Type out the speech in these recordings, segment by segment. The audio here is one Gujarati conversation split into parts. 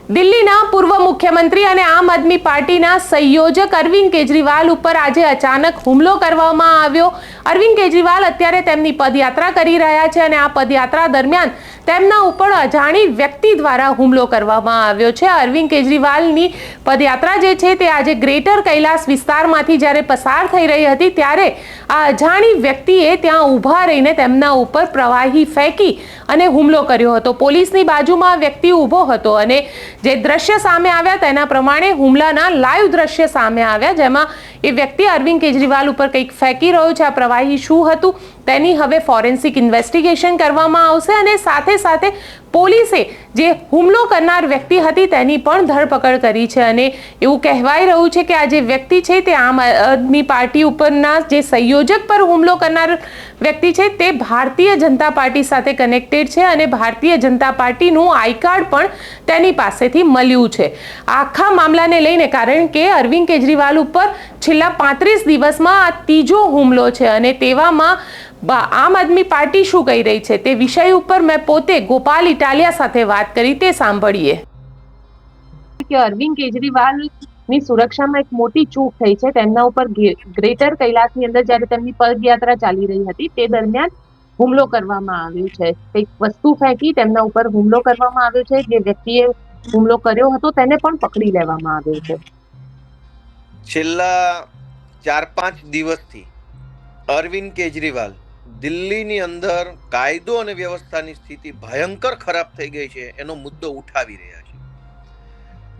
દિલ્હીના પૂર્વ મુખ્યમંત્રી અને આમ આદમી પાર્ટીના સંયોજક અરવિંદ કેજરીવાલ ઉપર આજે અચાનક હુમલો કરવામાં આવ્યો। અરવિંદ કેજરીવાલ અત્યારે તેમની પદયાત્રા કરી રહ્યા છે અને આ પદયાત્રા દરમિયાન તેમના ઉપર અજાણી વ્યક્તિ દ્વારા હુમલો કરવામાં આવ્યો છે। અરવિંદ કેજરીવાલની પદયાત્રા જે છે તે આજે ગ્રેટર કૈલાસ વિસ્તારમાંથી જ્યારે પસાર થઈ રહી હતી ત્યારે આ અજાણી વ્યક્તિએ ત્યાં ઊભા રહીને તેમના ઉપર પ્રવાહી ફેંકી અને હુમલો કર્યો હતો। પોલીસની બાજુમાં વ્યક્તિ ઊભો હતો અને જે દ્રશ્ય સામે આવ્યા તેના પ્રમાણે હુમલાના લાઈવ દ્રશ્ય સામે આવ્યા, જેમાં એ વ્યક્તિ અરવિંદ કેજરીવાલ ઉપર કંઈક ફેંકી રહ્યો છે। આ પ્રવાહી શું હતું તેની હવે ફોરેન્સિક ઇન્વેસ્ટિગેશન કરવામાં આવશે અને સાથે સાથે પોલીસે જે હુમલો કરનાર વ્યક્તિ હતી તેની પણ ધરપકડ કરી છે અને એવું કહેવાઈ રહ્યું છે કે આ જે વ્યક્તિ છે તે આમ આદમી પાર્ટી ઉપરના જે સંયોજક પર હુમલો કરનાર વ્યક્તિ છે તે ભારતીય જનતા પાર્ટી સાથે કનેક્ટેડ છે અને ભારતીય જનતા પાર્ટીનું આઈ કાર્ડ પણ તેની પાસેથી મળ્યું છે। આખા મામલાને લઈને કારણ કે અરવિંદ કેજરીવાલ ઉપર છેલ્લા 35 દિવસમાં આ ત્રીજો હુમલો છે અને તેવામાં આમ આદમી પાર્ટી શું કહી રહી છે તે વિષય ઉપર મેં પોતે ગોપાલ ઇટાલિયા સાથે વાત કરી, તે સાંભળીએ। કે અરવિંદ કેજરીવાલની સુરક્ષામાં એક મોટી ચૂક થઈ છે। તેમના ઉપર ગ્રેટર કૈલાસની અંદર જ્યારે તેમની પદયાત્રા ચાલી રહી હતી તે દરમિયાન હુમલો કરવામાં આવ્યો છે। કંઈક વસ્તુ ફેંકી તેમના ઉપર હુમલો કરવામાં આવ્યો છે। જે વ્યક્તિએ હુમલો કર્યો હતો તેને પણ પકડી લેવામાં આવ્યો છે। છેલ્લા 4-5 દિવસથી અરવિંદ કેજરીવાલ દિલ્હીની અંદર કાયદો અને વ્યવસ્થાની સ્થિતિ ભયંકર ખરાબ થઈ ગઈ છે એનો મુદ્દો ઉઠાવી રહ્યા છે।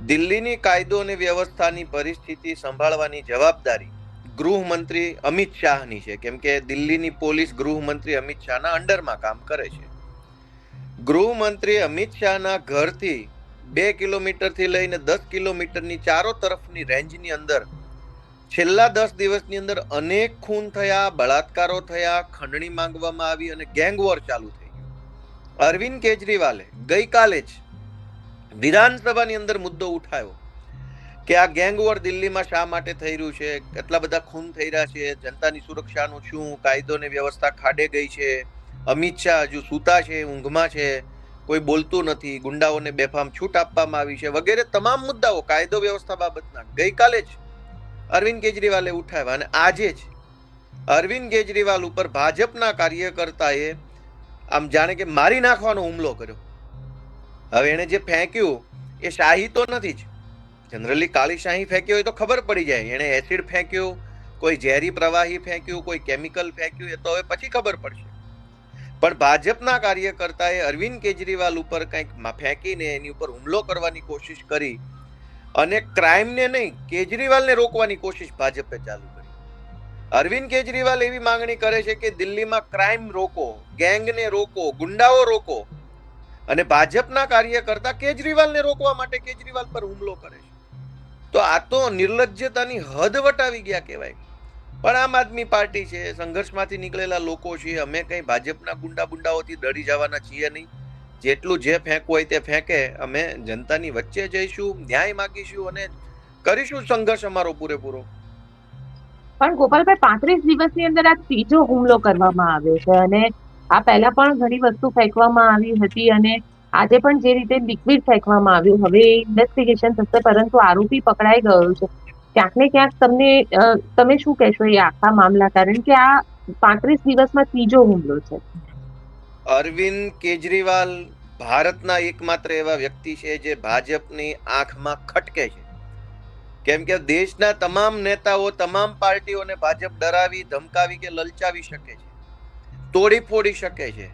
દિલ્હીની કાયદો અને વ્યવસ્થાની પરિસ્થિતિ સંભાળવાની જવાબદારી ગૃહમંત્રી અમિત શાહની છે, કેમ કે દિલ્હીની પોલીસ ગૃહમંત્રી અમિત શાહના અંડરમાં કામ કરે છે। ગૃહમંત્રી અમિત શાહના ઘરથી 2 કિલોમીટરથી લઈને 10 કિલોમીટરની ચારો તરફની રેન્જની અંદર છેલ્લા 10 દિવસની અંદર અનેક ખૂન થયા, બળાત્કારો થયા, ખંડણી માંગવામાં આવી અને ગેંગવોર ચાલુ થઈ ગયું। અરવિંદ કેજરીવાલે ગઈકાલે જ વિધાનસભાની અંદર મુદ્દો ઉઠાવ્યો કે આ ગેંગવોર દિલ્હીમાં શા માટે થઈ રહ્યું છે, કેટલા બધા ખૂન થઈ રહ્યા છે, જનતાની સુરક્ષાનું શું, કાયદો અને વ્યવસ્થા ખાડે ગઈ છે, અમિત શાહ હજુ સૂતા છે, ઊંઘમાં છે, કોઈ બોલતું નથી, ગુંડાઓને બેફામ છૂટ આપવામાં આવી છે વગેરે તમામ મુદ્દાઓ કાયદો વ્યવસ્થા બાબતના ગઈકાલે જ અરવિંદ કેજરીવાલે ઉઠાવ્યા અને આજે જ અરવિંદ કેજરીવાલ ઉપર ભાજપના કાર્યકર્તાએ આમ જાણે કે મારી નાખવાનો હુમલો કર્યો। હવે એને જે ફેંક્યું એ શાહી તો નથી જ, જનરલી કાળી શાહી ફેંકી હોય તો ખબર પડી જાય, એને એસિડ ફેંક્યું, કોઈ ઝેરી પ્રવાહી ફેંક્યું, કોઈ કેમિકલ ફેંક્યું, એ તો હવે પછી ખબર પડશે। પણ ભાજપના કાર્યકર્તાએ અરવિંદ કેજરીવાલ ઉપર કંઈક ફેંકીને એની ઉપર હુમલો કરવાની કોશિશ કરી અને ક્રાઇમને નહીં કેજરીવાલને રોકવાની કોશિશ ભાજપે ચાલુ કરી। અરવિંદ કેજરીવાલ એવી માંગણી કરે છે કે દિલ્હીમાં ક્રાઇમ રોકો, ગેંગને રોકો, ગુંડાઓ રોકો અને ભાજપના કાર્યકર્તા કેજરીવાલને રોકવા માટે કેજરીવાલ પર હુમલો કરે છે। તો આ તો નિર્લજ્જતાની હદ વટાવી ગયા કહેવાય। પણ આમ આદમી પાર્ટી છે, સંઘર્ષમાંથી નીકળેલા લોકો છીએ, અમે કંઈ ભાજપના ગુંડાઓથી ડરી જવાના છીએ નહીં। જેટલું જે ફેંકવું હોય તે ફેંકે, અમે જનતાની વચ્ચે જઈશું, ન્યાય માગીશું અને કરીશું સંઘર્ષ અમારો પૂરેપૂરો। પણ ગોપાલભાઈ 35 દિવસની અંદર આ ત્રીજો હુમલો કરવામાં આવ્યો છે અને આ પહેલા પણ ઘણી વસ્તુ ફેંકવામાં આવી હતી અને આજે પણ જે રીતે લિક્વિડ ફેંકવામાં આવ્યું, હવે ઇન્વેસ્ટિગેશન થશે પરંતુ આરોપી પકડાઈ ગયો છે। ક્યાંક ને ક્યાંક તમે શું કહેશો એ આખા મામલા, કારણ કે આ 35 દિવસમાં ત્રીજો હુમલો છે। અરવિંદ કેજરીવાલ ભારતના એકમાત્ર એવા વ્યક્તિ છે જે ભાજપની આંખમાં ખટકે છે, કેમ કે દેશના તમામ નેતાઓ, તમામ પાર્ટીઓને ભાજપ ડરાવી, ધમકાવી કે લલચાવી શકે છે, તોડી ફોડી શકે છે,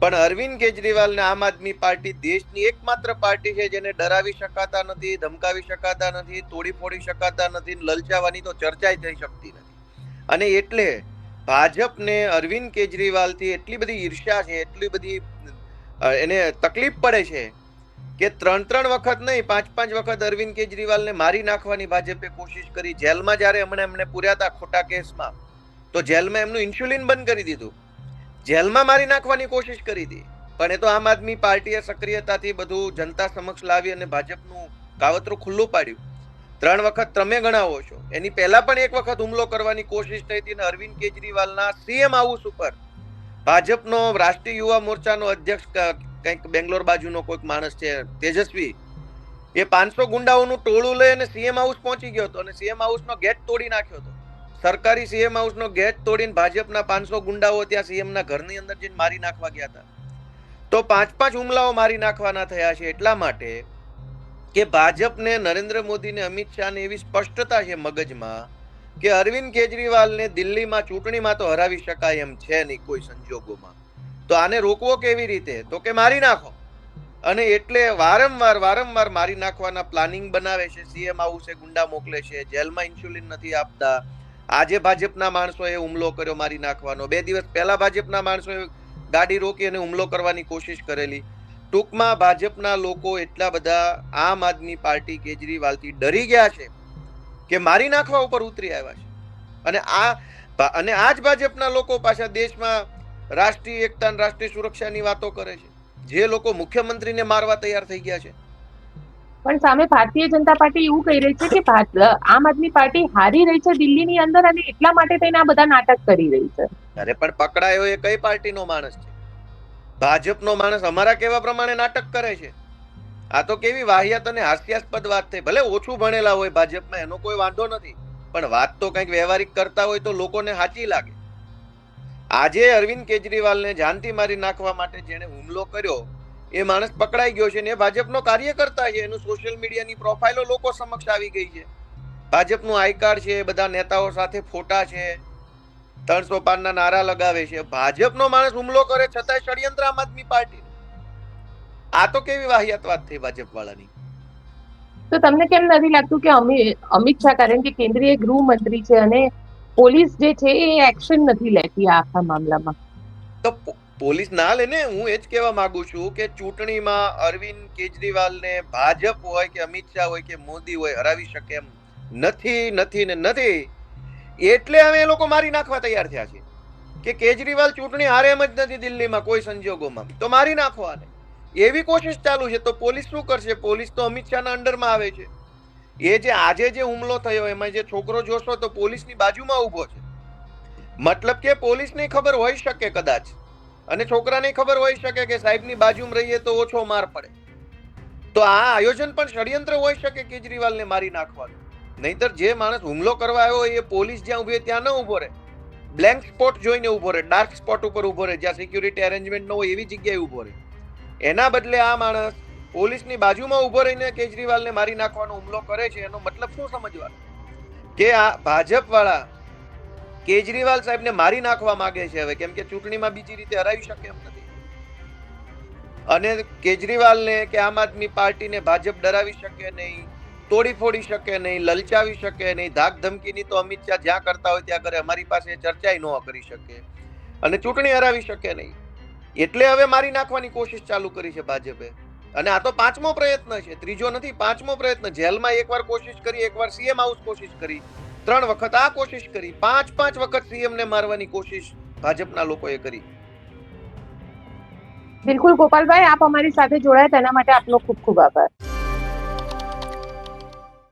પણ અરવિંદ કેજરીવાલ ને આમ આદમી પાર્ટી દેશની એકમાત્ર પાર્ટી છે જેને ડરાવી શકાતા નથી, ધમકાવી શકાતા નથી, તોડી ફોડી શકાતા નથી, લલચાવવાની તો ચર્ચા થઈ શકતી નથી। અને એટલે ભાજપને અરવિંદ કેજરીવાલથી એટલી બધી ઈર્ષ્યા છે, એટલી બધી એને તકલીફ પડે છે કે 3 વખત નહીં 5 વખત અરવિંદ કેજરીવાલને મારી નાખવાની ભાજપે કોશિશ કરી। જેલમાં જ્યારે એમને પૂર્યા હતા ખોટા કેસમાં, તો જેલમાં એમનું ઇન્સ્યુલિન બંધ કરી દીધું, જેલમાં મારી નાખવાની કોશિશ કરી હતી। પણ એ તો આમ આદમી પાર્ટીએ સક્રિયતાથી બધું જનતા સમક્ષ લાવી અને ભાજપનું કાવતરું ખુલ્લું પાડ્યું। 3 વખત તમે ગણાવો છો, એની પહેલા પણ 1 વખત હુમલો કરવાની કોશિશ થઈ હતી અને અરવિંદ કેજરીવાલના સીએમ હાઉસ ઉપર ભાજપનો રાષ્ટ્રીય યુવા મોરચાનો અધ્યક્ષ કંઈક બેંગ્લોર બાજુનો કોઈક માણસ છે તેજસ્વી, એ 500 ગુંડાઓનું ટોળું લઈ અને સીએમ હાઉસ પહોંચી ગયો હતો અને સીએમ હાઉસનો ગેટ તોડી નાખ્યો હતો. સરકારી સીએમ હાઉસનો ગેટ તોડીને ભાજપના 500 ગુંડાઓ ત્યાં સીએમના ઘરની અંદર જઈને મારી નાખવા ગયા હતા. તો 5 હુમલાઓ મારી નાખવાના થયા છે એટલા માટે કે ભાજપને, નરેન્દ્ર મોદીને, અમિત શાહને એવી સ્પષ્ટતા છે મગજમાં કે અરવિંદ કેજરીવાલને દિલ્હીમાં ચૂંટણીમાં તો હરાવી શકાય એમ છે નહીં કોઈ સંજોગોમાં. તો આને રોકવો કેવી રીતે? તો કે મારી નાખો. અને એટલે વારંવાર મારી નાખવાના પ્લાનિંગ બનાવે છે. સીએમ હાઉસે ગુંડા મોકલે છે, જેલમાં ઇન્સ્યુલિન નથી આપતા. આજે ભાજપના માણસોએ હુમલો કર્યો મારી નાખવાનો. 2 દિવસ પહેલા ભાજપના માણસોએ ગાડી રોકી અને હુમલો કરવાની કોશિશ કરેલી. ટૂંકમાં ભાજપના લોકો એટલા બધા આમ આદમી પાર્ટી કેજરીવાલથી ડરી ગયા છે કે મારી નાખવા ઉપર ઉતરી આવ્યા છે. અને આ જ ભાજપના લોકો પાછા દેશમાં રાષ્ટ્રીય એકતા અને રાષ્ટ્રીય સુરક્ષાની વાતો કરે છે. જે લોકો મુખ્યમંત્રીને મારવા તૈયાર થઈ ગયા છે. પણ સામે ભારતીય જનતા પાર્ટી એવું કહી રહી છે કે આમ આદમી પાર્ટી હારી રહી છે દિલ્હીની અંદર અને એટલા માટે થઈને આ બધા નાટક કરી રહી છે. અરે પણ પકડાયો એ કઈ પાર્ટીનો માણસ છે? ભાજપનો માણસ અમારા કેવા પ્રમાણે નાટક કરે છે? આ તો કેવી વાહિયાત અને હાસ્યાસ્પદ વાત થઈ. ભલે ઓછું ભણેલા હોય ભાજપમાં, એનો કોઈ વાંધો નથી, પણ વાત તો કંઈક વ્યવહારિક કરતા હોય તો લોકોને સાચી લાગે. આજે અરવિંદ કેજરીવાલને જાનથી મારી નાખવા માટે જેને હુમલો કર્યો એ માણસ પકડાઈ ગયો છે ને એ ભાજપનો કાર્યકર્તા છે. એનું સોશિયલ મીડિયાની પ્રોફાઇલો લોકો સમક્ષ આવી ગઈ છે. ભાજપનું આઈ કાર્ડ છે, બધા નેતાઓ સાથે ફોટા છે, 300 પારના નારા લગાવે છે. ભાજપનો માણસ હુમલો કરે છતાંય ષડયંત્ર આમ આદમી પાર્ટી. આ તો કેવી વાહિયાત વાત થઈ ભાજપ વાળાની. તો તમને કેમ નથી લાગતું કે અમિત શાહ, કારણ કે કેન્દ્રીય ગૃહમંત્રી છે અને પોલીસ જે છે એ એક્શન નથી લેતી આ આખા મામલામાં? તો પોલીસ ના લે ને. હું એ જ કહેવા માંગુ છું કે ચૂંટણીમાં અરવિંદ કેજરીવાલને ભાજપ હોય કે અમિત શાહ હોય કે મોદી હોય હરાવી શકે એમ નથી. એટલે હવે એ લોકો મારી નાખવા તૈયાર થયા છે કે કેજરીવાલ ચૂંટણી હારે એમ જ નથી દિલ્હીમાં કોઈ સંજોગોમાં, તો મારી નાખવાને એવી કોશિશ ચાલુ છે. તો પોલીસ શું કરશે? પોલીસ તો અમિત શાહના અંડરમાં આવે છે. એ જે આજે જે હુમલો થયો એમાં જે છોકરો જોશો તો પોલીસની બાજુમાં ઊભો છે. મતલબ કે પોલીસને ખબર હોઈ શકે કદાચ, અને છોકરાને ખબર હોઈ શકે કે સાહેબની બાજુમાં રહીએ તો ઓછો માર પડે. તો આ આયોજન પણ ષડયંત્ર હોઈ શકે કેજરીવાલને મારી નાખવાનું. નહીતર જે માણસ હુમલો કરવા આવ્યો એ પોલીસ જ્યાં ઉભી ત્યાં ન ઉભો રહે, બ્લેન્ક સ્પોટ જોઈને ઉભો રહે, ડાર્ક સ્પોટ ઉપર ઉભો રહે, જ્યાં સિક્યુરિટી અરેન્જમેન્ટ ન હોય એવી જગ્યાએ ઉભો રહે. એના બદલે આ માણસ પોલીસની બાજુમાં ઉભો રહીને કેજરીવાલને મારી નાખવાનો હુમલો કરે છે. એનો મતલબ શું સમજવાનો? કે આ ભાજપ વાળા કેજરીવાલ સાહેબને મારી નાખવા માંગે છે હવે, કેમ કે ચૂંટણીમાં બીજી રીતે હરાવી શકે એમ નથી. અને કેજરીવાલને કે આમ આદમી પાર્ટીને ભાજપ ડરાવી શકે નહીં, તોડી ફોડી શકે નહીં, લલચાવી શકે નહીં. ધાક ધમકીની તો અમિત શાહ જ્યાં કરતા હોય ત્યાં કરે. અમારી પાસે ચર્ચાય ન કરી શકે અને ચૂંટણી હરાવી શકે નહીં. એટલે હવે મારી નાખવાની કોશિશ ચાલુ કરી છે ભાજપે. અને આ તો 5મો પ્રયત્ન છે, ત્રીજો નથી, 5મો પ્રયત્ન. જેલમાં એકવાર કોશિશ કરી, એકવાર સીએમ હાઉસ કોશિશ કરી, 3 વખત આ કોશિશ કરી, 5 વખત સીએમ ને મારવાની કોશિશ ભાજપના લોકોએ કરી. બિલકુલ ગોપાલભાઈ, આપ અમારી સાથે જોડાયા તેના માટે આપનો ખૂબ ખૂબ આભાર.